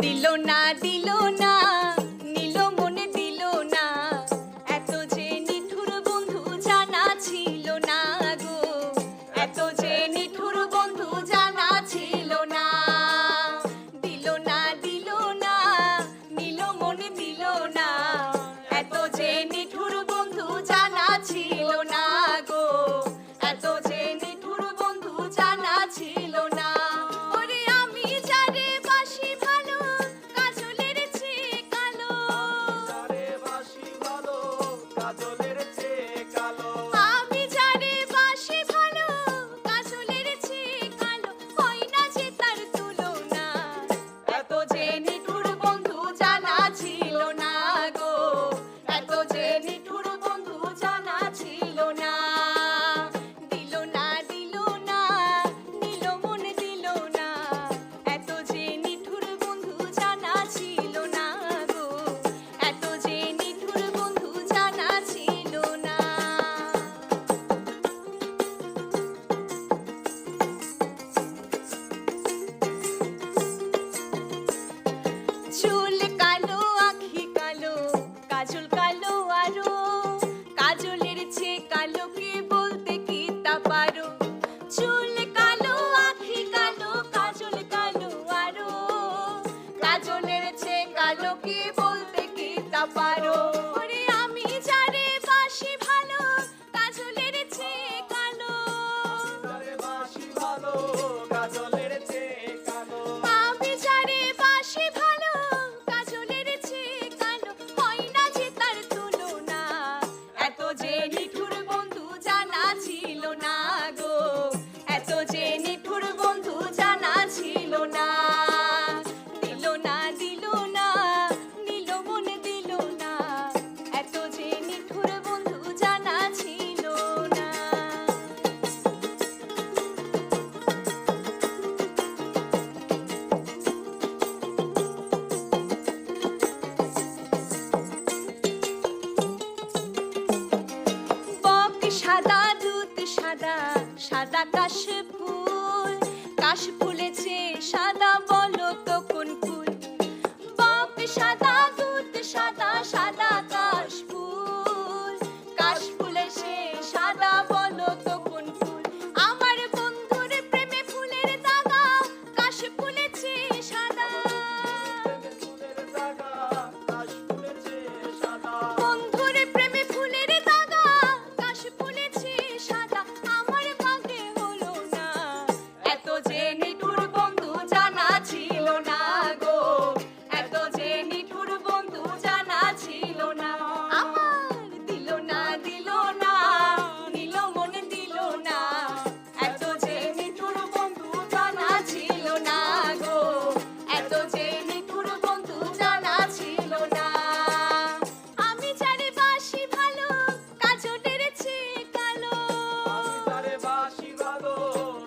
দিল না দিল না নিল মনে দিল না এত যে নিঠুর বন্ধু জানা ছিল না গো এত যে নিঠুর বন্ধু জানা ছিল না দিল না দিল না নিল মনে দিল না এত যে নিঠুর বন্ধু জানা ছিল না গো এত যে নিঠুর বন্ধু জানা ছিল না ওরে আমি যারে বাসি ভালো কাজলের চেয়ে কালো যারে বাসি ভালো কাজলের চেয়ে কালো আমি যারে বাসি ভালো কাজলের চেয়ে কালো হয় না যে তার তুলনা এত যে নিঠুর বন্ধু জানা ছিল না গো এত যে নিঠুর বন্ধু জানা ছিল না দিল না দিল না নিল মনে দিল না এত যে নিঠুর বন্ধু জানা ছিল না গো এত যে নিঠুর বন্ধু জানা ছিল না চুল কালো আঁখি কালো কাজল কালো আরো কাজলের চেয়ে কালো কে বলতে কি তা পারো চুল কালো আঁখি কালো কাজল কালো আরো কাজলের চেয়ে কালো কে বলতে কি তা পারো ওরে আমি যারে বাসি ভালো কাজলের চেয়ে কালো যারে বাসি ভালো কাজলের চেয়ে কালো আমি যারে বাসি ভালো কাজলের চেয়ে কালো হয় না যে তার তুলনা এত যে নিঠুর বন্ধু জানা ছিল না গো এত যে নিঠুর বন্ধু জানা ছিল না দিল না দিল না নিল মনে দিল না এত যে নিঠুর বন্ধু জানা ছিল না বক সাদা দুধ সাদা সাদা কাশ ফুলেছে সাদা বলো তো কোন ফুল বক সাদা দুধ সাদা সাদা কাশ ফুলেছে সাদা বলো তো কোন ফুল আমার বন্ধুর প্রেমে ফুলের দাগা কাশ ফুলেছে সাদা ফুলের দাগা কাশ ফুলের চেয়ে সাদা বন্ধুর প্রেমে ফুলের দাগা কাশ ফুলেছে সাদা আমার ভাগ্যে হলো না এত যে নিঠুর বন্ধু জানা ছিল না গো এত যে নিঠুর বন্ধু জানা ছিল না আমার দিল না দিল না নিল মনে দিল না এত যে নিঠুর বন্ধু জানা ছিল না গো এত যে নিঠুর বন্ধু জানা ছিল না আমি যারে বাসি ভালো কাজলের চেয়ে কালো আমি যারে বাসি ভালো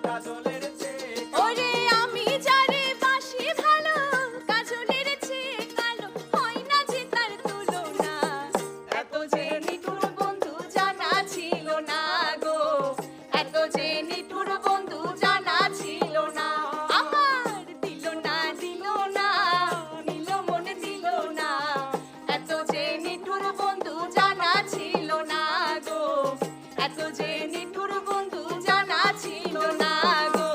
কাজলের চেয়ে ওরে আমি যারে বাসি ভালো কাজলের চেয়ে কালো হয় না যে তার তুলনা এত যে নিঠুর বন্ধু জানা ছিল না গো এত যে নিঠুর বন্ধু জানা ছিল না আমার দিল না দিল না নিল মনে দিল না এত যে নিঠুর বন্ধু জানা ছিল না গো এত যে নিঠুর বন্ধু জানা ছিল না গো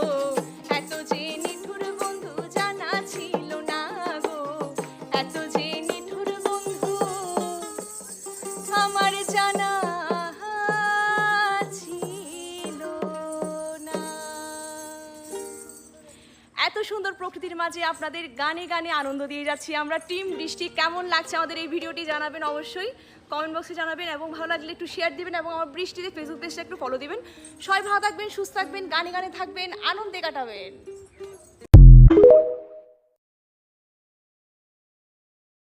এত যে নিঠুর বন্ধু জানা ছিল না গো এত যে নিঠুর বন্ধু আমার জানা ছিল না এত সুন্দর প্রকৃতির মাঝে আপনাদের গানে গানে আনন্দ দিয়ে যাচ্ছি আমরা টিম বৃষ্টি কেমন লাগছে আমাদের এই ভিডিওটি জানাবেন অবশ্যই কমেন্ট বক্সে জানাবেন এবং ভালো লাগলে একটু শেয়ার দিবেন এবং আমার বৃষ্টিতে ফেসবুক পেজটা একটু ফলো দিবেন সবাই ভালো থাকবেন সুস্থ থাকবেন গানে গানে থাকবেন আনন্দে কাটাবেন